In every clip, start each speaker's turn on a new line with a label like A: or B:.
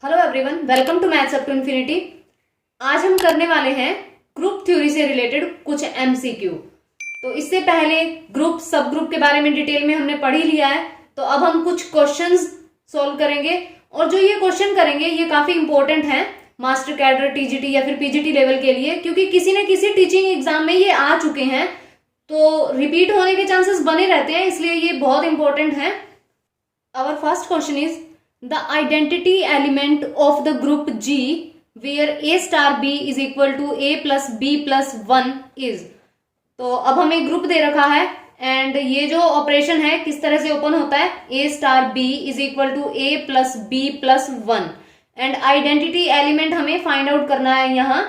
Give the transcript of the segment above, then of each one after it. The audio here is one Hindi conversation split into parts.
A: Hello everyone, welcome to maths up to infinity. आज हम करने वाले हैं ग्रुप थ्योरी से रिलेटेड कुछ एमसीक्यू। तो इससे पहले ग्रुप सब ग्रुप के बारे में डिटेल में हमने पढ़ ही लिया है। तो अब हम कुछ क्वेश्चंस सॉल्व करेंगे और जो ये क्वेश्चन करेंगे ये काफी इंपॉर्टेंट हैं मास्टर कैडर, टीजीटी या फिर पीजीटी लेवल के लिए, क्योंकि किसी न किसी टीचिंग एग्जाम में ये आ चुके हैं तो रिपीट होने के चांसेस बने रहते हैं, इसलिए ये बहुत इंपॉर्टेंट है। Our first question is the identity element of the group G where A star B is equal to A plus B plus 1 is। तो अब हमें ग्रुप दे रखा है एंड ये जो ऑपरेशन है किस तरह से ओपन होता है, A star B is equal to A plus B plus 1 and identity element हमें फाइंड आउट करना है यहाँ।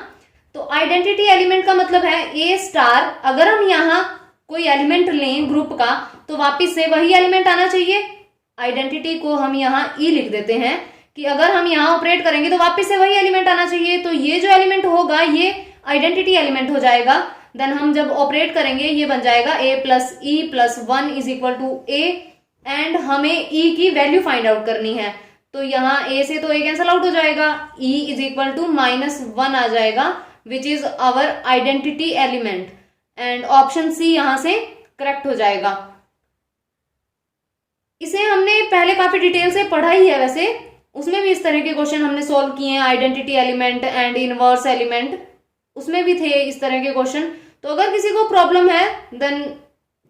A: तो आइडेंटिटी एलिमेंट का मतलब है A स्टार, अगर हम यहाँ कोई एलिमेंट लें ग्रुप का तो वापिस से वही एलिमेंट आना चाहिए। आइडेंटिटी को हम यहाँ ई लिख देते हैं कि अगर हम यहाँ ऑपरेट करेंगे तो वापस से वही एलिमेंट आना चाहिए। तो ये जो एलिमेंट होगा ये आइडेंटिटी एलिमेंट हो जाएगा। देन हम जब ऑपरेट करेंगे ये बन जाएगा a plus E plus 1 is equal to A and हमें e की वैल्यू फाइंड आउट करनी है। तो यहाँ a से तो a कैंसल आउट हो जाएगा, e इज इक्वल टू -1 आ जाएगा which is our identity element and option C यहाँ से करेक्ट हो जाएगा। इसे हमने पहले काफी डिटेल से पढ़ा ही है, वैसे उसमें भी इस तरह के क्वेश्चन हमने सॉल्व किए हैं, identity element and inverse element, उसमें भी थे इस तरह के क्वेश्चन। तो अगर किसी को प्रॉब्लम है देन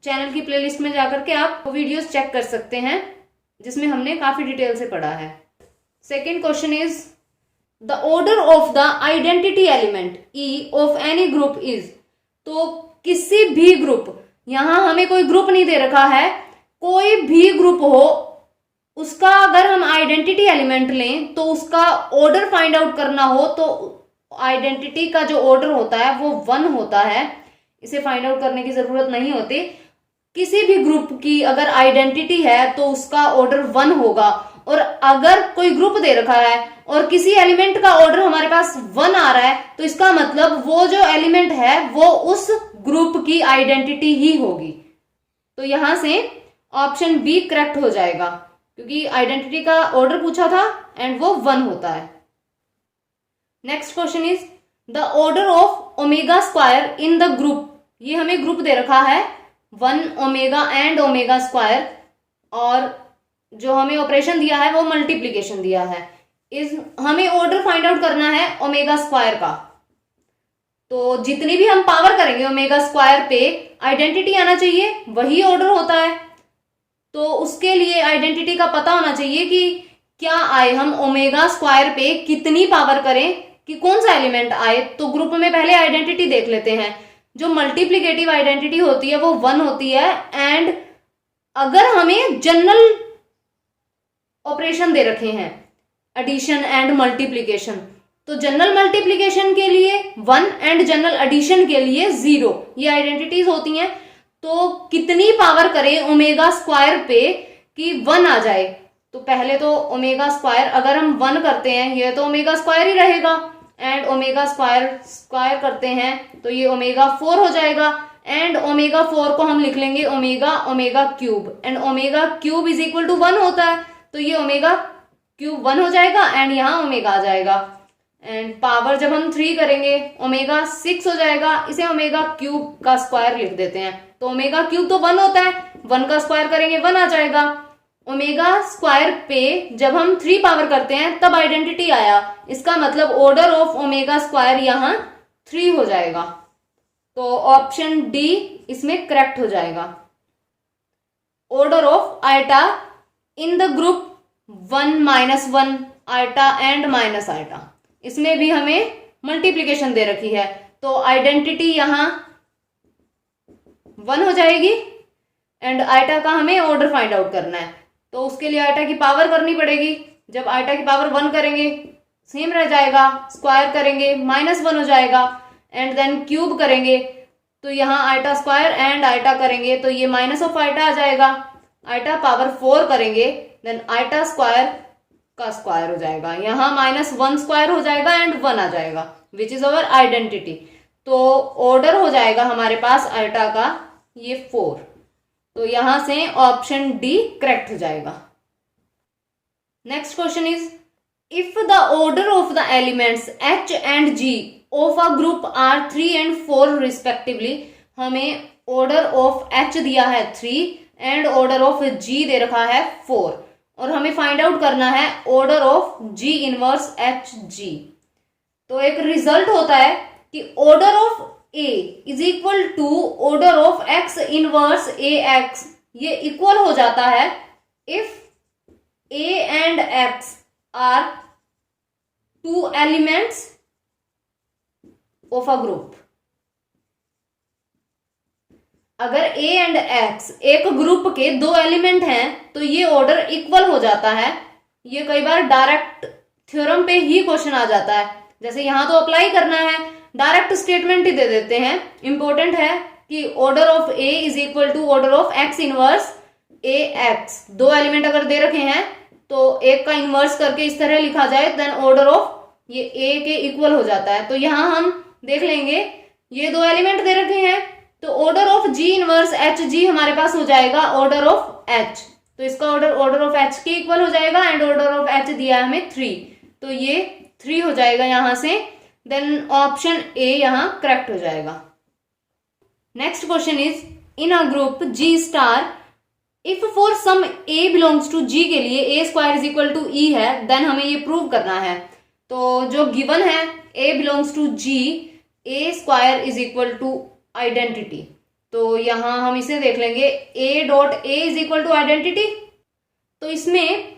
A: चैनल की प्लेलिस्ट में जाकर के आप वीडियोस चेक कर सकते हैं जिसमें हमने काफी डिटेल से पढ़ा है। Second question is the order of the identity element E of any group is. तो किसी भी ग्रुप, यहां हमें कोई ग्रुप नहीं दे रखा है, कोई भी ग्रुप हो उसका अगर हम आइडेंटिटी एलिमेंट लें तो उसका ऑर्डर फाइंड आउट करना हो तो आइडेंटिटी का जो ऑर्डर होता है वो 1 होता है। इसे फाइंड आउट करने की जरूरत नहीं होती। किसी भी ग्रुप की अगर आइडेंटिटी है तो उसका ऑर्डर 1 होगा। और अगर कोई ग्रुप दे रखा है और किसी एलिमेंट का ऑर्डर हमारे पास 1 आ रहा है तो इसका मतलब वो जो एलिमेंट है वो उस ग्रुप की आइडेंटिटी ही होगी। तो यहां से ऑप्शन बी करेक्ट हो जाएगा क्योंकि आइडेंटिटी का ऑर्डर पूछा था एंड वो 1 होता है। Next question is the order of omega square in the group. ये हमें ग्रुप दे रखा है 1 ओमेगा एंड ओमेगा स्क्वायर और जो हमें ऑपरेशन दिया है वो मल्टीप्लीकेशन दिया है। इस हमें ऑर्डर फाइंड आउट करना है ओमेगा स्क्वायर का। तो जितनी भी हम पावर करेंगे ओमेगा स्क्वायर पे आइडेंटिटी आना चाहिए, वही ऑर्डर होता है। तो उसके लिए आइडेंटिटी का पता होना चाहिए कि क्या आए, हम ओमेगा स्क्वायर पे कितनी पावर करें कि कौन सा एलिमेंट आए। तो ग्रुप में पहले आइडेंटिटी देख लेते हैं। जो मल्टीप्लिकेटिव आइडेंटिटी होती है वो 1 होती है एंड अगर हमें जनरल ऑपरेशन दे रखे हैं एडिशन एंड मल्टीप्लिकेशन तो जनरल मल्टीप्लिकेशन के लिए 1 एंड जनरल एडिशन के लिए 0 ये आइडेंटिटीज होती हैं। तो कितनी पावर करें ओमेगा स्क्वायर पे कि 1 आ जाए। तो पहले तो ओमेगा स्क्वायर अगर हम 1 करते हैं ये तो ओमेगा स्क्वायर ही रहेगा एंड ओमेगा स्क्वायर करते हैं तो ये ओमेगा 4 हो जाएगा एंड ओमेगा 4 को हम लिख लेंगे omega cube and omega cube is equal to 1 होता है। तो ये ओमेगा क्यूब 1 हो जाएगा एंड यहाँ ओमेगा आ जाएगा एंड पावर जब हम 3 करेंगे ओमेगा 6 हो जाएगा। इसे ओमेगा क्यूब का स्क्वायर लिख देते हैं। तो ओमेगा क्यूब तो 1 होता है, 1 का स्क्वायर करेंगे 1 आ जाएगा। ओमेगा स्क्वायर पे जब हम 3 पावर करते हैं तब आइडेंटिटी आया, इसका मतलब ऑर्डर ऑफ ओमेगा स्क्वायर यहाँ 3 हो जाएगा। तो ऑप्शन डी इसमें करेक्ट हो जाएगा। Order of iota in the group 1 -1 iota and minus iota, इसमें भी हमें मल्टीप्लीकेशन दे रखी है तो आइडेंटिटी यहां 1 हो जाएगी एंड आइटा का हमें ऑर्डर फाइंड आउट करना है। तो उसके लिए आइटा की पावर करनी पड़ेगी। जब आइटा की पावर 1 करेंगे सेम रह जाएगा, स्क्वायर करेंगे -1 हो जाएगा एंड देन क्यूब करेंगे तो यहाँ आइटा स्क्वायर एंड आइटा करेंगे तो ये माइनस ऑफ आइटा आ जाएगा। आइटा पावर 4 करेंगे देन आइटा स्क्वायर का स्क्वायर हो जाएगा, यहाँ -1 स्क्वायर हो जाएगा एंड 1 आ जाएगा विच इज अवर आइडेंटिटी। तो ऑर्डर हो जाएगा हमारे पास आइटा का ये 4। तो यहां से ऑप्शन डी करेक्ट हो जाएगा। Next question is if the order of the elements H and G of a group are 3 and 4 respectively, हमें ऑर्डर ऑफ H दिया है 3 एंड ऑर्डर ऑफ G दे रखा है 4, और हमें फाइंड आउट करना है order of G inverse HG। तो एक रिजल्ट होता है कि order of A is equal to order of X inverse AX, ये इक्वल हो जाता है if A and X are 2 elements of a group. अगर A एंड X एक ग्रुप के 2 एलिमेंट हैं तो ये ऑर्डर इक्वल हो जाता है। ये कई बार डायरेक्ट थ्योरम पे ही क्वेश्चन आ जाता है, जैसे यहां तो अप्लाई करना है, डायरेक्ट स्टेटमेंट ही दे देते हैं। इंपॉर्टेंट है कि order of A is equal to order of X inverse AX। 2 element अगर दे रखे हैं तो एक का इनवर्स करके इस तरह लिखा जाए, देन ऑर्डर ऑफ ये A के इक्वल हो जाता है। तो यहां हम देख लेंगे ये 2 एलिमेंट दे रखे हैं, तो order of G inverse HG हमारे पास हो जाएगा ऑर्डर ऑफ H। तो इसका ऑर्डर ऑफ H के इक्वल हो जाएगा एंड ऑर्डर ऑफ H दिया है हमें 3, तो ये 3 हो जाएगा यहां से, देन ऑप्शन A यहां करेक्ट हो जाएगा। Next question is in a group G star if for some A belongs to G के लिए A square is equal to E है, देन हमें ये प्रूव करना है। तो जो गिवन है A belongs to G, A square is equal to identity, तो यहां हम इसे देख लेंगे A dot A is equal to identity. तो इसमें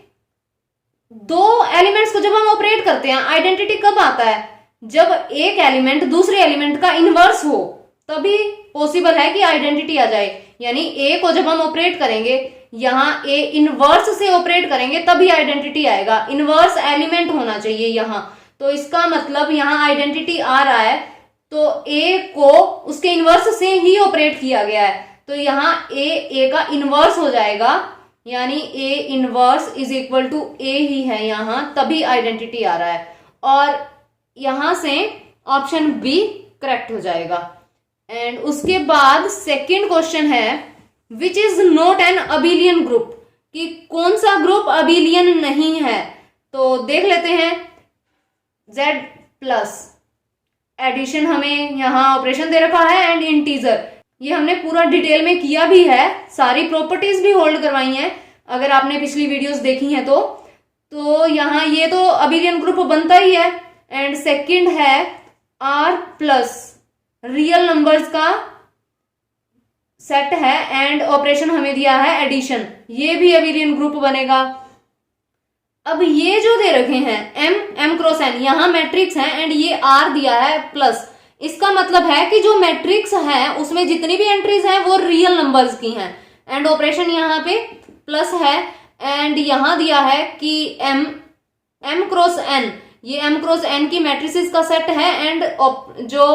A: 2 एलिमेंट्स को जब हम ऑपरेट करते हैं, आइडेंटिटी कब आता है? जब एक एलिमेंट दूसरे एलिमेंट का इनवर्स हो, तभी पॉसिबल है कि आइडेंटिटी आ जाए। यानी A को जब हम ऑपरेट करेंगे, यहां A इनवर्स से ऑपरेट करेंगे तभी आइडेंटिटी आएगा, इनवर्स एलिमेंट होना चाहिए यहां। तो इसका मतलब यहां आइडेंटिटी आ रहा है तो A को उसके इनवर्स से ही ऑपरेट किया गया है, तो यहां A का इनवर्स हो जाएगा, यानी A inverse is equal to A ही है यहां, तभी आइडेंटिटी आ रहा है। और यहां से ऑप्शन बी करेक्ट हो जाएगा। एंड उसके बाद सेकंड क्वेश्चन है which is not an abelian group, कि कौन सा ग्रुप अबिलियन नहीं है। तो देख लेते हैं Z प्लस एडिशन, हमें यहां ऑपरेशन दे रखा है एंड इंटीजर, ये हमने पूरा डिटेल में किया भी है, सारी प्रॉपर्टीज भी होल्ड करवाई हैं अगर आपने पिछली वीडियोस देखी हैं तो यहां ये तो अबिलियन ग्रुप बनता ही है। एंड सेकंड है R प्लस रियल नंबर्स का सेट है एंड ऑपरेशन हमें दिया है एडिशन, ये भी अबिलियन ग्रुप बनेगा। अब ये जो दे रखे हैं M क्रॉस N, यहां मैट्रिक्स है एंड ये R दिया है प्लस, इसका मतलब है कि जो मैट्रिक्स है उसमें जितनी भी एंट्रीज हैं वो रियल नंबर्स की हैं एंड ऑपरेशन यहाँ पे प्लस है। एंड यहां दिया है कि M क्रॉस N, ये M क्रॉस N की मैट्रिसेस का सेट है एंड जो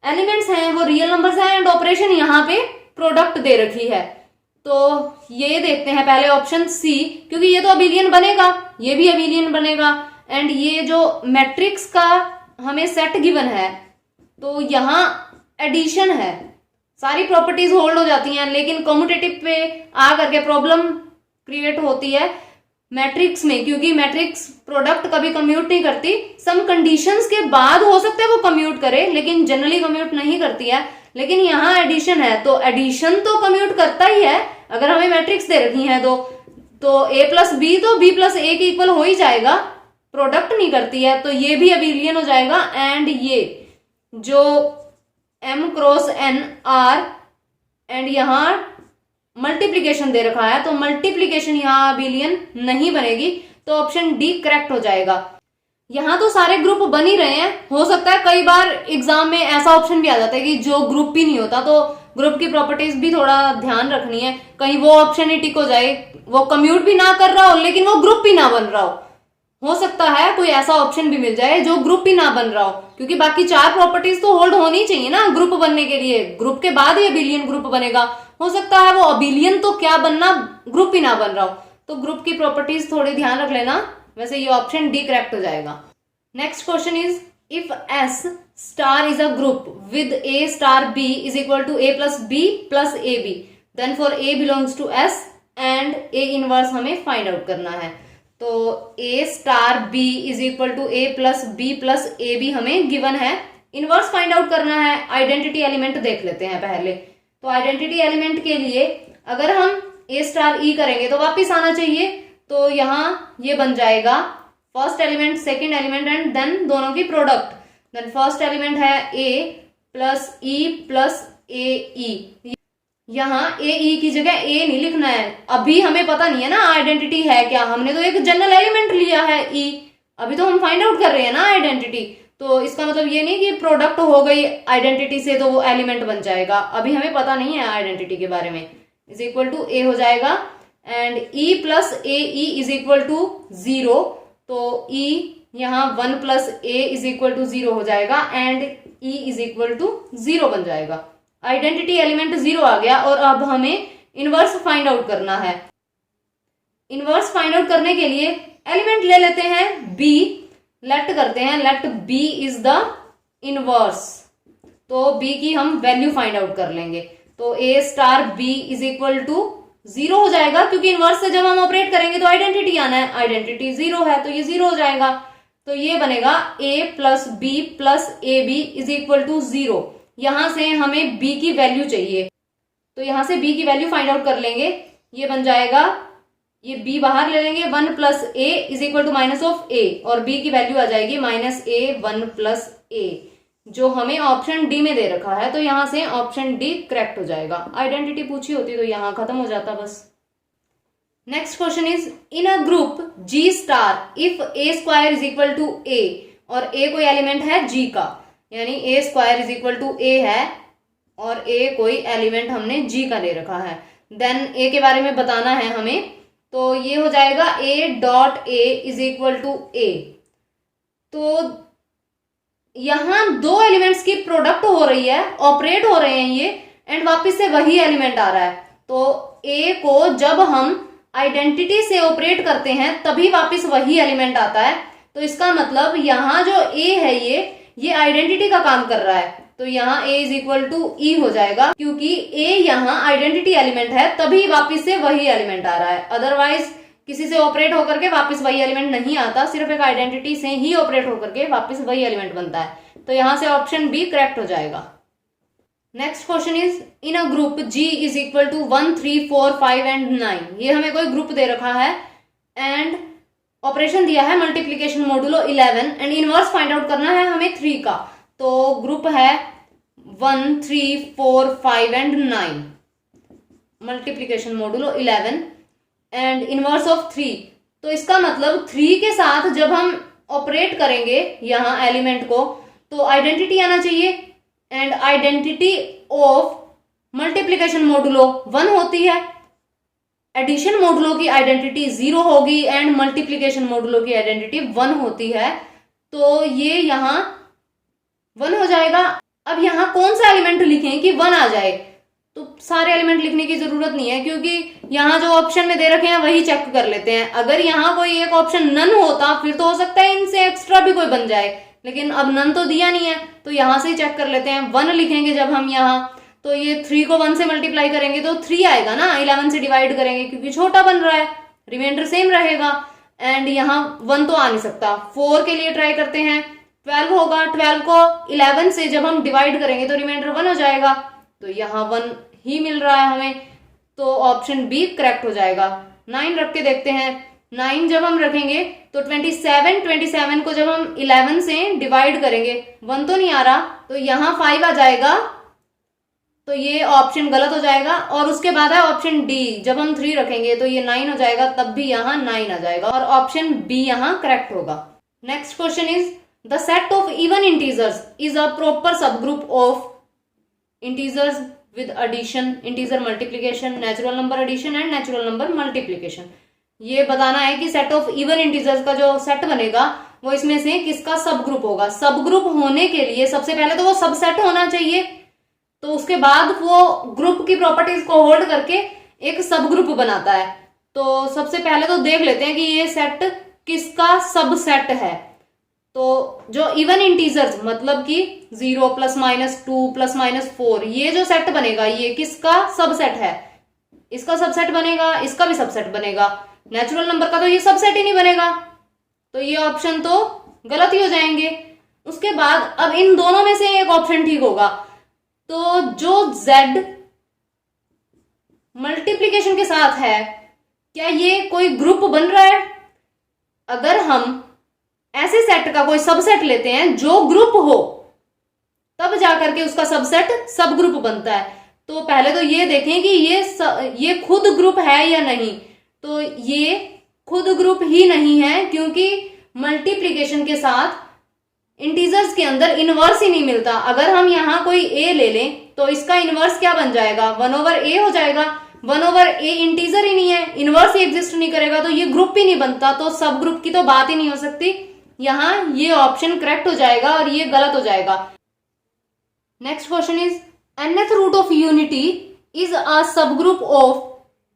A: एलिमेंट्स हैं वो रियल नंबर्स हैं एंड ऑपरेशन यहाँ पे प्रोडक्ट दे रखी है। तो ये देखते हैं पहले ऑप्शन सी, क्योंकि ये तो अबिलियन बनेगा, ये भी अबिलियन बनेगा एंड ये जो मैट्रिक्स का हमें सेट गिवन है तो यहाँ एडिशन है, सारी प्रॉपर्टीज होल्ड हो जाती हैं, लेकिन कम्यूटेटिव पे आ करके प्रॉब्लम क्रिएट होती है मैट्रिक्स में, क्योंकि मैट्रिक्स प्रोडक्ट कभी कम्यूट नहीं करती। सम कंडीशंस के बाद हो सकता है वो कम्यूट करे, लेकिन जनरली कम्यूट नहीं करती है। लेकिन यहाँ एडिशन है तो एडिशन तो कम्यूट करता ही है, अगर हमें मैट्रिक्स दे रखी है तो A प्लस बी तो B प्लस A के इक्वल हो ही जाएगा, प्रोडक्ट नहीं करती है, तो ये भी अबिलियन हो जाएगा। एंड ये जो M cross N R and यहाँ मल्टीप्लीकेशन दे रखा है तो मल्टीप्लीकेशन यहाँ अबिलियन नहीं बनेगी, तो ऑप्शन डी करेक्ट हो जाएगा। यहाँ तो सारे ग्रुप बन ही रहे हैं, हो सकता है कई बार एग्जाम में ऐसा ऑप्शन भी आ जाता है कि जो ग्रुप भी नहीं होता, तो ग्रुप की प्रॉपर्टीज भी थोड़ा ध्यान रखनी है, कहीं वो ऑप्शन ही टिक हो जाए, वो कम्यूट भी ना कर रहा हो लेकिन वो ग्रुप भी ना बन रहा हो सकता है कोई ऐसा ऑप्शन भी मिल जाए जो ग्रुप ही ना बन रहा हो, क्योंकि बाकी 4 प्रॉपर्टीज तो होल्ड होनी चाहिए ना ग्रुप बनने के लिए, ग्रुप के बाद ही अबिलियन ग्रुप बनेगा। हो सकता है वो अबिलियन तो क्या बनना, ग्रुप ही ना बन रहा हो, तो ग्रुप की प्रॉपर्टीज थोड़ी ध्यान रख लेना। वैसे ये ऑप्शन डी करेक्ट हो जाएगा। Next question is if S star is a group with a star b is equal to a plus b plus a b, then for a belongs to S and a inverse हमें फाइंड आउट करना है। तो a star b is equal to a plus b plus a b हमें गिवन है। इनवर्स फाइंड आउट करना है। आइडेंटिटी एलिमेंट देख लेते हैं पहले। तो आइडेंटिटी एलिमेंट के लिए अगर हम ए स्टार ई करेंगे तो वापिस आना चाहिए। तो यहाँ ये बन जाएगा first element, second element and then दोनों की प्रोडक्ट। देन फर्स्ट एलिमेंट है ए प्लस ई प्लस ए ई। यहाँ ए ई की जगह ए नहीं लिखना है। अभी हमें पता नहीं है ना आइडेंटिटी है क्या, हमने तो एक जनरल एलिमेंट लिया है ई। अभी तो हम फाइंड आउट कर रहे हैं ना आइडेंटिटी। तो इसका मतलब ये नहीं कि प्रोडक्ट हो गई आइडेंटिटी से तो वो एलिमेंट बन जाएगा। अभी हमें पता नहीं है आइडेंटिटी के बारे में। इज इक्वल टू ए हो जाएगा and e plus a e is equal to 0। तो ई यहाँ 1 plus a is equal to 0 हो जाएगा and e is equal to 0 बन जाएगा। आइडेंटिटी एलिमेंट 0 आ गया और अब हमें इनवर्स फाइंड आउट करना है। इनवर्स फाइंड आउट करने के लिए एलिमेंट ले लेते हैं बी, लेट करते हैं let b is the inverse. तो बी की हम वैल्यू फाइंड आउट कर लेंगे। तो a star b is equal to 0 हो जाएगा क्योंकि इनवर्स से जब हम ऑपरेट करेंगे तो आइडेंटिटी आना है। आइडेंटिटी 0 है तो ये 0 हो जाएगा। तो ये बनेगा a plus b plus a b is equal to 0। यहां से हमें b की वैल्यू चाहिए तो यहां से b की वैल्यू फाइंड आउट कर लेंगे। ये बन जाएगा, ये b बाहर ले लेंगे 1 plus a is equal to minus of a और b की वैल्यू आ जाएगी माइनस ए 1 प्लस ए जो हमें ऑप्शन डी में दे रखा है। तो यहां से ऑप्शन डी करेक्ट हो जाएगा। आइडेंटिटी पूछी होती तो यहां खत्म हो जाता बस। Next question is in a group g star if a square is equal to a और a कोई एलिमेंट है g का, यानी a square is equal to a है और ए कोई एलिमेंट हमने जी का ले रखा है। देन ए के बारे में बताना है हमें। तो ये हो जाएगा a dot a is equal to a. तो यहां दो एलिमेंट्स की प्रोडक्ट हो रही है, ऑपरेट हो रहे हैं ये एंड वापिस से वही एलिमेंट आ रहा है। तो ए को जब हम आइडेंटिटी से ऑपरेट करते हैं तभी वापिस वही एलिमेंट आता है। तो इसका मतलब यहाँ जो ए है ये आइडेंटिटी का काम कर रहा है। तो यहाँ a इज इक्वल टू ई हो जाएगा क्योंकि a यहाँ आइडेंटिटी एलिमेंट है तभी वापिस से वही एलिमेंट आ रहा है। अदरवाइज किसी से ऑपरेट होकर के वापिस वही एलिमेंट नहीं आता, सिर्फ एक आइडेंटिटी से ही ऑपरेट होकर के वापिस वही एलिमेंट बनता है। तो यहाँ से ऑप्शन बी करेक्ट हो जाएगा। Next question is in a group g is equal to 1 3 4 5 and 9। ये हमें कोई ग्रुप दे रखा है एंड ऑपरेशन दिया है multiplication modulo 11 and inverse find out करना है हमें 3 का। तो ग्रुप है 1 3 4 5 and 9 multiplication modulo 11 and inverse of 3। तो इसका मतलब 3 के साथ जब हम ऑपरेट करेंगे यहाँ एलिमेंट को तो आइडेंटिटी आना चाहिए and identity of multiplication modulo 1 होती है। एडिशन मोडुलो की आइडेंटिटी 0 होगी एंड मल्टीप्लीकेशन मोडुलो की आइडेंटिटी 1 होती है। तो ये यहाँ 1 हो जाएगा। अब यहाँ कौन सा एलिमेंट लिखें कि 1 आ जाए? तो सारे एलिमेंट लिखने की जरूरत नहीं है क्योंकि यहाँ जो ऑप्शन में दे रखे हैं वही चेक कर लेते हैं। अगर यहाँ कोई एक ऑप्शन नन होता फिर तो हो सकता है इनसे एक्स्ट्रा भी कोई बन जाए, लेकिन अब नन तो दिया नहीं है तो यहाँ से ही चेक कर लेते हैं। 1 लिखेंगे जब हम यहाँ तो ये 3 को 1 से मल्टीप्लाई करेंगे तो 3 आएगा ना। 11 से डिवाइड करेंगे क्योंकि छोटा बन रहा है, रिमाइंडर सेम रहेगा एंड यहाँ 1 तो आ नहीं सकता। 4 के लिए ट्राई करते हैं, 12 होगा। 12 को 11 से जब हम डिवाइड करेंगे तो रिमाइंडर 1 हो जाएगा। तो यहाँ 1 ही मिल रहा है हमें, तो ऑप्शन बी करेक्ट हो जाएगा। 9 रख के देखते हैं। 9 जब हम रखेंगे तो 27 को जब हम 11 से डिवाइड करेंगे 1 तो नहीं आ रहा, तो यहाँ 5 आ जाएगा। तो ये ऑप्शन गलत हो जाएगा और उसके बाद है ऑप्शन डी। जब हम 3 रखेंगे तो ये 9 हो जाएगा, तब भी यहाँ 9 आ जाएगा और ऑप्शन बी यहाँ करेक्ट होगा। Next question is the set of even integers is a proper subgroup of integers with addition, integer multiplication, natural number addition and natural number multiplication. ये बताना है कि सेट ऑफ इवन इंटीजर्स का जो सेट बनेगा वो इसमें से किसका सब ग्रुप होगा। सब ग्रुप होने के लिए सबसे पहले तो वो सबसेट होना चाहिए, तो उसके बाद वो ग्रुप की प्रॉपर्टीज को होल्ड करके एक सब ग्रुप बनाता है। तो सबसे पहले तो देख लेते हैं कि ये सेट किसका सबसेट है। तो जो इवन इंटीजर्स मतलब कि 0 प्लस माइनस 2 प्लस माइनस 4 ये जो सेट बनेगा ये किसका सबसेट है? इसका सबसेट बनेगा, इसका भी सबसेट बनेगा। नेचुरल नंबर का तो ये सबसेट ही नहीं बनेगा, तो ये ऑप्शन तो गलत ही हो जाएंगे। उसके बाद अब इन दोनों में से एक ऑप्शन ठीक होगा। तो जो z मल्टीप्लीकेशन के साथ है, क्या ये कोई ग्रुप बन रहा है? अगर हम ऐसे सेट का कोई सबसेट लेते हैं जो ग्रुप हो, तब जाकर के उसका सबसेट सब ग्रुप बनता है। तो पहले तो ये देखें कि ये खुद ग्रुप है या नहीं। तो ये खुद ग्रुप ही नहीं है, क्योंकि मल्टीप्लीकेशन के साथ इंटीजर्स के अंदर इनवर्स ही नहीं मिलता। अगर हम यहां कोई a ले लें तो इसका इनवर्स क्या बन जाएगा? 1/a हो जाएगा। 1/a इंटीजर ही नहीं है, इनवर्स ही एग्जिस्ट नहीं करेगा, तो ये ग्रुप ही नहीं बनता, तो सब ग्रुप की तो बात ही नहीं हो सकती। यहां ये ऑप्शन करेक्ट हो जाएगा और ये गलत हो जाएगा। Next question is nth root of unity is a subgroup of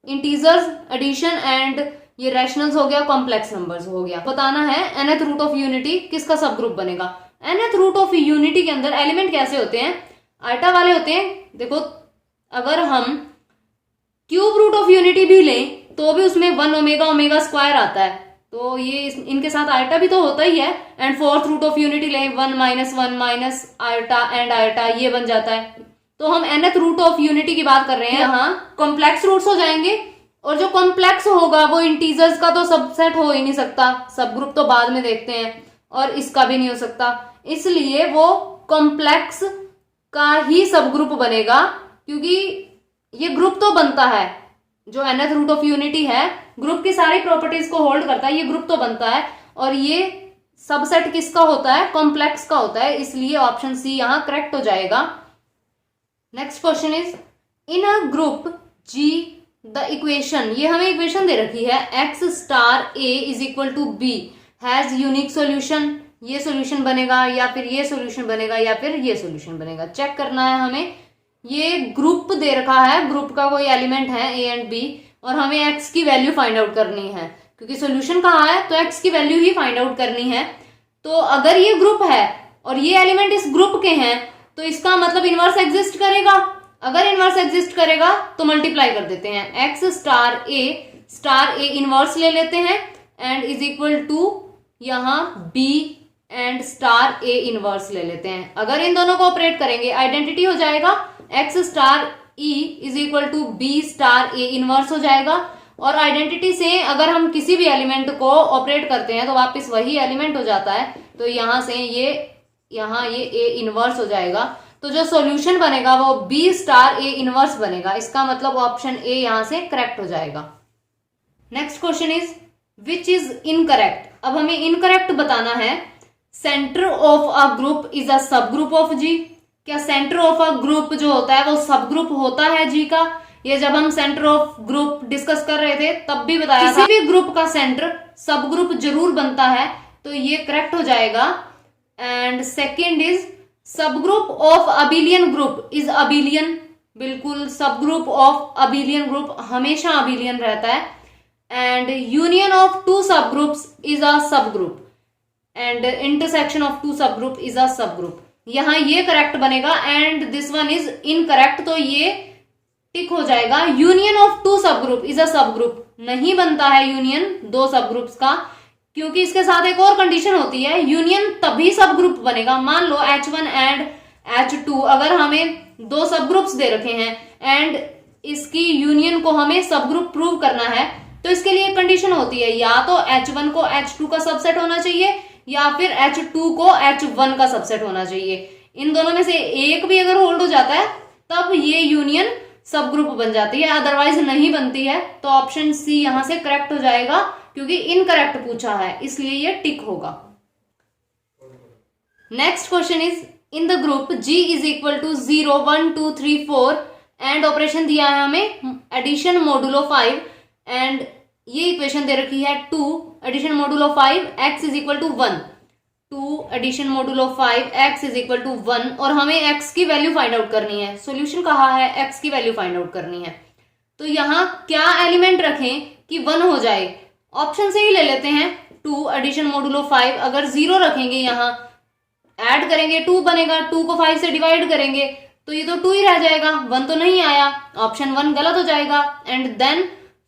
A: integers, addition and ये रैशनल्स हो गया, कॉम्प्लेक्स नंबर्स हो गया। बताना है nth रूट ऑफ यूनिटी किसका सब ग्रुप बनेगा। nth रूट ऑफ यूनिटी के अंदर एलिमेंट कैसे होते हैं? आइटा वाले होते हैं। देखो, अगर हम क्यूब रूट ऑफ यूनिटी भी लें तो भी उसमें 1 ओमेगा ओमेगा स्क्वायर आता है, तो ये इनके साथ आइटा भी तो होता ही है। And fourth root of unity लें 1 माइनस आइटा एंड आइटा, ये बन जाता है। तो हम nth रूट ऑफ यूनिटी की बात कर रहे हैं, यहाँ कॉम्प्लेक्स रूट्स हो जाएंगे, और जो कॉम्प्लेक्स होगा वो इंटीजर्स का तो सबसेट हो ही नहीं सकता, सब ग्रुप तो बाद में देखते हैं, और इसका भी नहीं हो सकता, इसलिए वो कॉम्प्लेक्स का ही सब ग्रुप बनेगा, क्योंकि ये ग्रुप तो बनता है। जो nth रूट ऑफ यूनिटी है ग्रुप की सारी प्रॉपर्टीज को होल्ड करता है, ये ग्रुप तो बनता है, और ये सबसेट किसका होता है? कॉम्प्लेक्स का होता है, इसलिए ऑप्शन सी यहां करेक्ट हो जाएगा। Next question is in a group G the equation, ये हमें इक्वेशन दे रखी है x star a is equal to b has unique solution. ये सॉल्यूशन बनेगा या फिर ये सॉल्यूशन बनेगा या फिर ये सॉल्यूशन बनेगा, चेक करना है हमें। ये ग्रुप दे रखा है, ग्रुप का कोई एलिमेंट है a एंड b, और हमें x की वैल्यू फाइंड आउट करनी है, क्योंकि सॉल्यूशन कहाँ है तो x की वैल्यू ही फाइंड आउट करनी है। तो अगर ये ग्रुप है और ये एलिमेंट इस ग्रुप के हैं, तो इसका मतलब इनवर्स एग्जिस्ट करेगा। अगर इनवर्स एग्जिस्ट करेगा तो मल्टीप्लाई कर देते हैं, x स्टार a इनवर्स ले लेते हैं एंड इज इक्वल टू यहां b and star a inverse ले लेते हैं। अगर इन दोनों को ऑपरेट करेंगे आइडेंटिटी हो जाएगा, x star e is equal to b star a inverse हो जाएगा। और आइडेंटिटी से अगर हम किसी भी एलिमेंट को ऑपरेट करते हैं तो वापस वही एलिमेंट हो जाता है, तो यहां से यहाँ ये a इनवर्स हो जाएगा। तो जो सॉल्यूशन बनेगा वो b स्टार a इनवर्स बनेगा, इसका मतलब ऑप्शन a यहां से करेक्ट हो जाएगा। Next question is which is incorrect. अब हमें इनकरेक्ट बताना है। Centre of a group is a subgroup of जी। क्या सेंटर ऑफ अ ग्रुप जो होता है वो सब ग्रुप होता है जी का? ये जब हम सेंटर ऑफ ग्रुप डिस्कस कर रहे थे तब भी बताया था, किसी भी ग्रुप का सेंटर सब ग्रुप जरूर बनता है, तो ये करेक्ट हो जाएगा। And second is subgroup of abelian group is abelian. बिल्कुल, subgroup of abelian group हमेशा अबिलियन रहता है। And union of two subgroups is a subgroup and intersection of two subgroup is a subgroup. यहां ये करेक्ट बनेगा and this one is incorrect, तो ये टिक हो जाएगा। Union of two subgroup is a subgroup नहीं बनता है यूनियन दो सब ग्रुप्स का, क्योंकि इसके साथ एक और कंडीशन होती है, यूनियन तभी सब ग्रुप बनेगा। मान लो H1 एंड H2, अगर हमें दो सब ग्रुप्स दे रखे हैं एंड इसकी यूनियन को हमें सब ग्रुप प्रूव करना है, तो इसके लिए एक कंडीशन होती है, या तो H1 को H2 का सबसेट होना चाहिए या फिर H2 को H1 का सबसेट होना चाहिए। इन दोनों में से एक भी अगर होल्ड हो जाता है तब ये यूनियन सब ग्रुप बन जाती है, अदरवाइज नहीं बनती है। तो ऑप्शन सी यहां से करेक्ट हो जाएगा, क्योंकि इनकरेक्ट पूछा है इसलिए ये टिक होगा। Next question is in the group G is equal to 0 1 2 3 4 and operation दिया है हमें एडिशन मोडुलो 5 एंड ये इक्वेशन दे रखी है 2 addition modulo 5 x is equal to 1, 2 addition modulo 5 x is equal to 1, और हमें x की वैल्यू फाइंड आउट करनी है। सॉल्यूशन कहा है x की वैल्यू फाइंड आउट करनी है, तो यहाँ क्या एलिमेंट रखें कि 1 हो जाए? ऑप्शन से ही ले लेते हैं, 2 एडिशन मोडुलो 5, अगर 0 रखेंगे यहाँ ऐड करेंगे 2 बनेगा, 2 को 5 से डिवाइड करेंगे तो ये तो 2 ही रह जाएगा, 1 तो नहीं आया, ऑप्शन 1 गलत हो जाएगा। एंड देन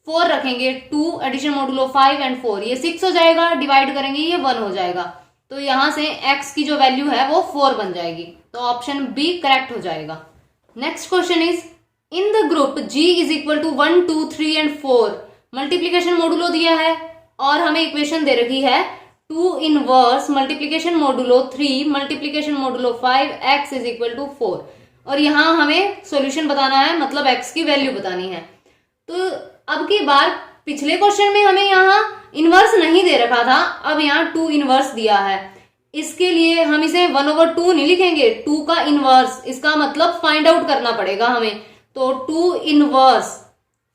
A: 4 रखेंगे, 2 एडिशन मोडुलो 5 एंड 4, ये 6 हो जाएगा, डिवाइड करेंगे ये 1 हो जाएगा। तो यहां से x की जो वैल्यू है वो 4 बन जाएगी, तो ऑप्शन बी करेक्ट हो जाएगा। Next question is in the group g is equal to 1 2 3 and 4 multiplication modulo दिया है और हमें इक्वेशन दे रखी है 2 inverse multiplication modulo 3 multiplication modulo 5 x is equal to 4, और यहां हमें सॉल्यूशन बताना है, मतलब x की वैल्यू बतानी है। तो अब की बार पिछले क्वेश्चन में हमें यहाँ इनवर्स नहीं दे रखा था, अब यहाँ 2 इनवर्स दिया है, इसके लिए हम इसे 1/2 नहीं लिखेंगे, 2 का इनवर्स, इसका मतलब फाइंड आउट करना पड़ेगा हमें। तो 2 इनवर्स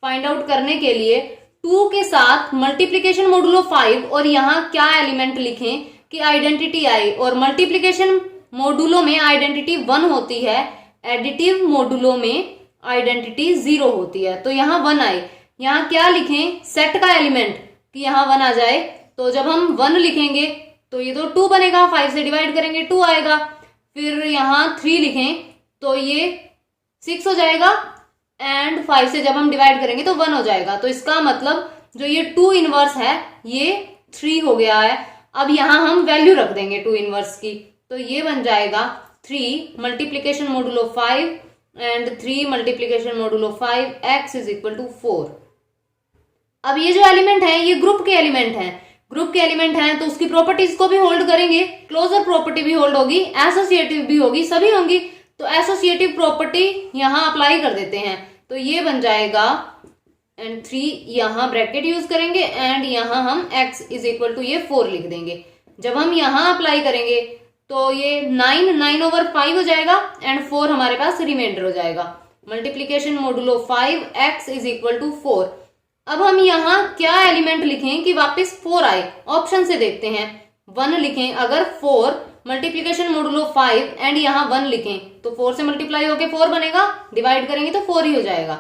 A: फाइंड आउट करने के लिए 2 के साथ मल्टीप्लीकेशन मोडुलो 5 और यहाँ क्या एलिमेंट लिखें कि आइडेंटिटी आई, और मल्टीप्लीकेशन मोडुलो में आइडेंटिटी 1 होती है, एडिटिव मोडुलो में आइडेंटिटी 0 होती है, तो यहाँ 1 आए। यहाँ क्या लिखें, सेट का एलिमेंट कि यहाँ 1 आ जाए, तो जब हम 1 लिखेंगे तो ये तो 2 बनेगा, 5 से डिवाइड करेंगे 2 आएगा, फिर यहाँ 3 लिखें तो ये 6 हो जाएगा, एंड 5 से जब हम डिवाइड करेंगे तो 1 हो जाएगा। तो इसका मतलब जो ये 2 इनवर्स है ये 3 हो गया है। अब यहाँ हम वैल्यू रख देंगे 2 इनवर्स की, तो ये बन जाएगा 3 multiplication modulo 5 and 3 multiplication modulo 5 x is equal to 4। अब ये जो एलिमेंट है ये ग्रुप के एलिमेंट हैं, ग्रुप के एलिमेंट हैं तो उसकी प्रॉपर्टीज को भी होल्ड करेंगे, क्लोजर प्रॉपर्टी भी होल्ड होगी, एसोसिएटिव भी होगी, सभी होंगी। तो एसोसिएटिव प्रॉपर्टी यहाँ अप्लाई कर देते हैं, तो ये बन जाएगा एंड 3 यहाँ ब्रैकेट यूज करेंगे एंड यहाँ हम x इज इक्वल टू ये 4 लिख देंगे। जब हम यहाँ अप्लाई करेंगे तो ये 9/5 हो जाएगा एंड 4 हमारे पास रिमाइंडर हो जाएगा। Multiplication modulo 5 x is equal to 4। अब हम यहाँ क्या एलिमेंट लिखें कि वापस 4 आए, ऑप्शन से देखते हैं। 1 लिखें अगर 4 मल्टीप्लीकेशन मोडुलो 5 एंड यहाँ 1 लिखें तो 4 से मल्टीप्लाई होके 4 बनेगा, डिवाइड करेंगे तो 4 ही हो जाएगा।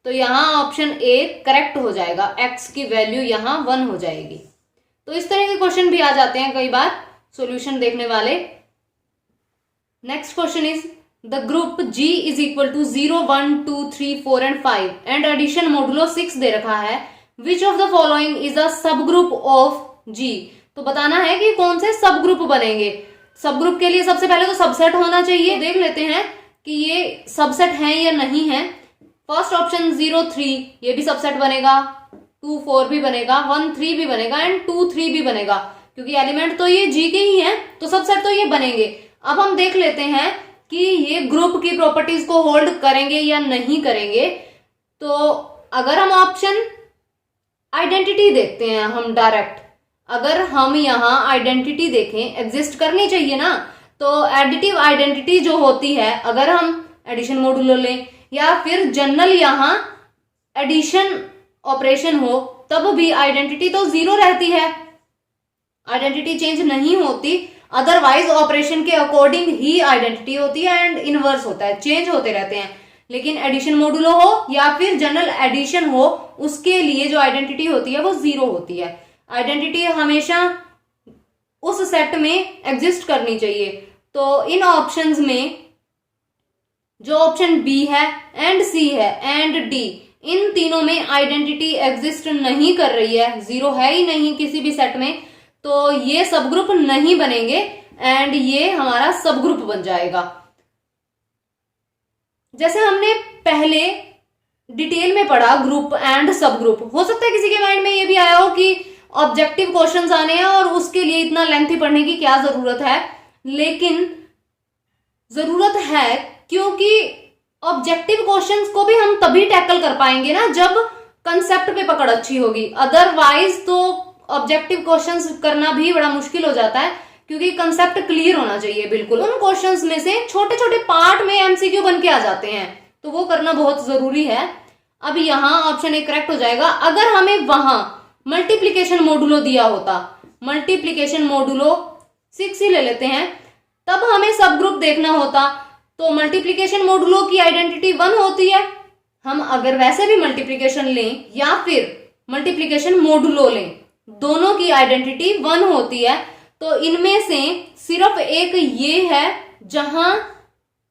A: तो यहाँ ऑप्शन ए करेक्ट हो जाएगा, x की वैल्यू यहाँ 1 हो जाएगी। तो इस तरह के क्वेश्चन भी आ जाते हैं कई बार सॉल्यूशन देखने वाले। Next question is the group g is equal to 0 1 2 3 4 and 5 and addition modulo 6 दे रखा है। Which of the following is a subgroup of g, तो बताना है कि कौन से सब ग्रुप बनेंगे। सब ग्रुप के लिए सबसे पहले तो सबसेट होना चाहिए, देख लेते हैं कि ये सबसेट है या नहीं है। फर्स्ट ऑप्शन 0 3 ये भी सबसेट बनेगा, 2 4 भी बनेगा, 1 3 भी बनेगा एंड 2 3 भी बनेगा, क्योंकि एलिमेंट तो ये g के ही हैं तो सबसेट तो ये बनेंगे। अब हम देख लेते हैं कि ये ग्रुप की प्रॉपर्टीज को होल्ड करेंगे या नहीं करेंगे। तो अगर हम ऑप्शन आइडेंटिटी देखते हैं, हम डायरेक्ट अगर हम यहाँ आइडेंटिटी देखें, एग्जिस्ट करनी चाहिए ना, तो एडिटिव आइडेंटिटी जो होती है, अगर हम एडिशन मोडुलो लें या फिर जनरल यहाँ एडिशन ऑपरेशन हो तब भी आइडेंटिटी तो 0 रहती है, आइडेंटिटी चेंज नहीं होती। अदरवाइज ऑपरेशन के अकॉर्डिंग ही आइडेंटिटी होती है एंड इनवर्स होता है, चेंज होते रहते हैं। लेकिन एडिशन मोडुलो हो या फिर जनरल एडिशन हो, उसके लिए जो आइडेंटिटी होती है वो 0 होती है। आइडेंटिटी हमेशा उस सेट में एग्जिस्ट करनी चाहिए। तो इन ऑप्शंस में जो ऑप्शन बी है एंड सी है एंड डी, इन तीनों में आइडेंटिटी एग्जिस्ट नहीं कर रही है, 0 है ही नहीं किसी भी सेट में, तो ये सब ग्रुप नहीं बनेंगे एंड ये हमारा सब ग्रुप बन जाएगा। जैसे हमने पहले डिटेल में पढ़ा ग्रुप एंड सब ग्रुप, हो सकता है किसी के माइंड में ये भी आया हो कि ऑब्जेक्टिव क्वेश्चंस आने हैं और उसके लिए इतना लेंथी पढ़ने की क्या जरूरत है, लेकिन जरूरत है क्योंकि ऑब्जेक्टिव क्वेश्चंस को भी हम तभी टैकल कर पाएंगे ना जब कंसेप्ट पे पकड़ अच्छी होगी। अदरवाइज तो ऑब्जेक्टिव क्वेश्चंस करना भी बड़ा मुश्किल हो जाता है, क्योंकि कंसेप्ट क्लियर होना चाहिए बिल्कुल। उन क्वेश्चंस में से छोटे छोटे पार्ट में एमसीक्यू बन के आ जाते हैं, तो वो करना बहुत जरूरी है। अब यहाँ ऑप्शन ए करेक्ट हो जाएगा। अगर हमें वहां मल्टीप्लीकेशन मोडुलो दिया होता, मल्टीप्लीकेशन मोडुलो 6 ही ले लेते हैं, तब हमें सब ग्रुप देखना होता, तो मल्टीप्लीकेशन मोडुलो की आइडेंटिटी 1 होती है। हम अगर वैसे भी मल्टीप्लीकेशन लें या फिर मल्टीप्लीकेशन मोडुलो लें, दोनों की आइडेंटिटी 1 होती है। तो इनमें से सिर्फ एक ये है जहां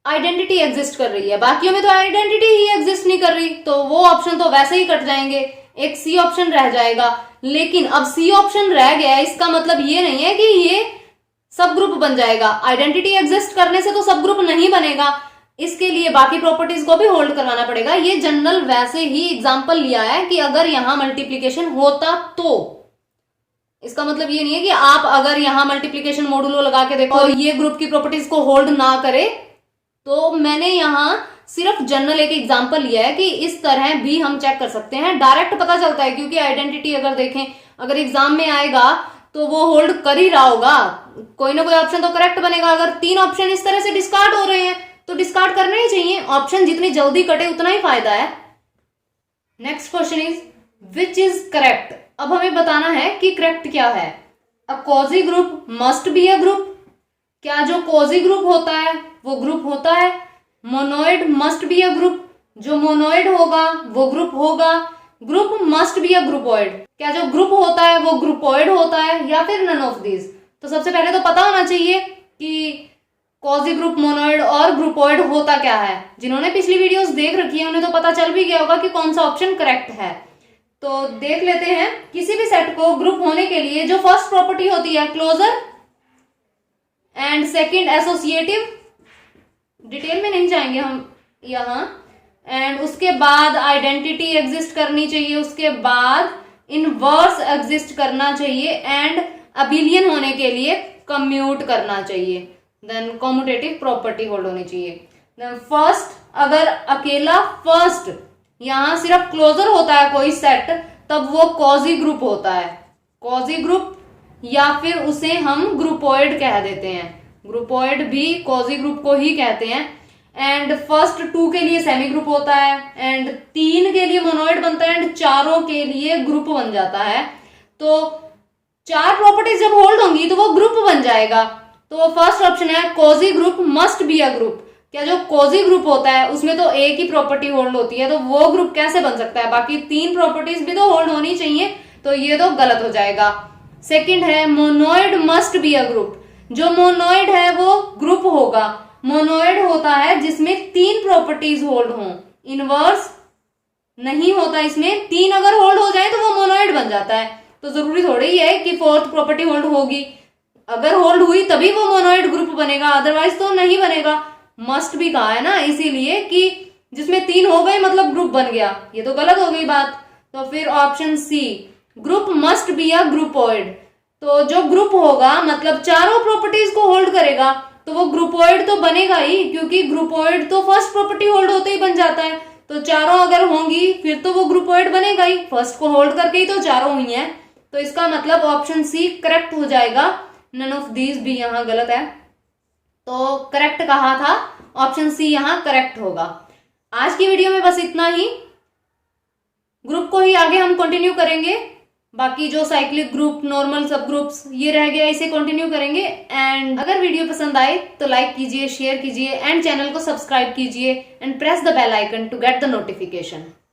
A: आइडेंटिटी एग्जिस्ट कर रही है, बाकियों में तो आइडेंटिटी ही एग्जिस्ट नहीं कर रही, तो वो ऑप्शन तो वैसे ही कट जाएंगे। एक सी ऑप्शन रह जाएगा। लेकिन अब सी ऑप्शन रह गया, इसका मतलब ये नहीं है कि ये सब ग्रुप बन जाएगा। आइडेंटिटी एग्जिस्ट करने से तो सब ग्रुप नहीं बनेगा, इसके लिए बाकी प्रॉपर्टीज को भी होल्ड करवाना पड़ेगा। ये जनरल वैसे ही एग्जांपल लिया है कि अगर यहां मल्टीप्लीकेशन होता तो, इसका मतलब ये नहीं है कि आप अगर यहां मल्टीप्लीकेशन मॉडुलो लगा के देखो और ये ग्रुप की प्रॉपर्टीज को होल्ड ना करे। तो मैंने यहां सिर्फ जनरल एक एग्जांपल लिया है कि इस तरह भी हम चेक कर सकते हैं। डायरेक्ट पता चलता है क्योंकि आइडेंटिटी अगर देखें, अगर एग्जाम में आएगा तो वो होल्ड कर ही रहा होगा, कोई ना कोई ऑप्शन तो करेक्ट बनेगा। अगर 3 ऑप्शन इस तरह से डिस्कार्ड हो रहे हैं तो डिस्कार्ड करना ही चाहिए। ऑप्शन जितनी जल्दी कटे उतना ही फायदा है। Next question is which is correct. अब हमें बताना है कि करेक्ट क्या है। A quasi group must be a group. क्या जो कॉजी ग्रुप होता है वो ग्रुप होता है। Monoid must be a group. जो मोनोइड होगा वो ग्रुप होगा। Group must be a groupoid. क्या जो ग्रुप होता है वो ग्रुपोइड होता है या फिर नन ऑफ दिस। तो सबसे पहले तो पता होना चाहिए कि कॉजी ग्रुप, मोनोइड और ग्रुपोइड होता क्या है। जिन्होंने पिछली वीडियोस देख रखी है उन्हें तो पता चल भी गया होगा कि कौन सा ऑप्शन करेक्ट है। तो देख लेते हैं। किसी भी सेट को ग्रुप होने के लिए जो फर्स्ट प्रॉपर्टी होती है closer and second associative, detail में नहीं जाएंगे हम यहां, एंड उसके बाद आइडेंटिटी एग्जिस्ट करनी चाहिए, उसके बाद इनवर्स एग्जिस्ट करना चाहिए एंड अबिलियन होने के लिए कम्यूट करना चाहिए, देन कॉम्यूटेटिव प्रॉपर्टी होल्ड होनी चाहिए। देन फर्स्ट, अगर अकेला फर्स्ट यहां सिर्फ क्लोजर होता है कोई सेट, तब वो कॉजी ग्रुप होता है। कॉजी ग्रुप या फिर उसे हम ग्रुपोइड कह देते हैं। ग्रुपोइड भी कॉजी ग्रुप को ही कहते हैं। एंड फर्स्ट 2 के लिए सेमी ग्रुप होता है एंड 3 के लिए मोनोइड बनता है एंड चारों के लिए ग्रुप बन जाता है। तो 4 प्रॉपर्टीज जब होल्ड होंगी तो वो ग्रुप बन जाएगा। तो फर्स्ट ऑप्शन है quasi group must be a group. क्या जो कॉजी ग्रुप होता है उसमें तो एक ही प्रॉपर्टी होल्ड होती है, तो वो ग्रुप कैसे बन सकता है। बाकी 3 प्रॉपर्टीज भी तो होल्ड होनी चाहिए, तो ये तो गलत हो जाएगा। सेकंड है monoid must be a group. जो मोनोइड है वो ग्रुप होगा। मोनोइड होता है जिसमें 3 प्रॉपर्टीज होल्ड हों। इनवर्स नहीं होता इसमें। 3 अगर होल्ड हो जाए तो वो मोनोइड बन जाता है। तो जरूरी थोड़ी है कि 4th प्रॉपर्टी होल्ड होगी। अगर होल्ड हुई तभी वो मोनोइड ग्रुप बनेगा, अदरवाइज तो नहीं बनेगा। मस्ट भी कहा है ना, इसीलिए कि जिसमें 3 हो गए मतलब ग्रुप बन गया। ये तो गलत हो गई बात। तो फिर option C, group must be a groupoid. तो जो ग्रुप होगा मतलब चारों प्रॉपर्टीज को होल्ड करेगा, तो वो ग्रुपोइड तो बनेगा ही, क्योंकि ग्रुपोइड तो फर्स्ट प्रॉपर्टी होल्ड होते ही बन जाता है। तो चारों अगर होंगी फिर तो वो ग्रुपोइड बनेगा ही, फर्स्ट को होल्ड करके ही तो चारों हुई हैं। तो इसका मतलब ऑप्शन सी करेक्ट हो जाएगा। नन ऑफ दीज भी यहां गलत है। तो करेक्ट कहा था, ऑप्शन सी यहां करेक्ट होगा। आज की वीडियो में बस इतना ही। ग्रुप को ही आगे हम कंटिन्यू करेंगे। बाकी जो साइक्लिक ग्रुप, नॉर्मल सब ग्रुप्स, ये रह गया, इसे कंटिन्यू करेंगे। एंड अगर वीडियो पसंद आए तो लाइक कीजिए, शेयर कीजिए एंड चैनल को सब्सक्राइब कीजिए and press the bell icon to get the notification.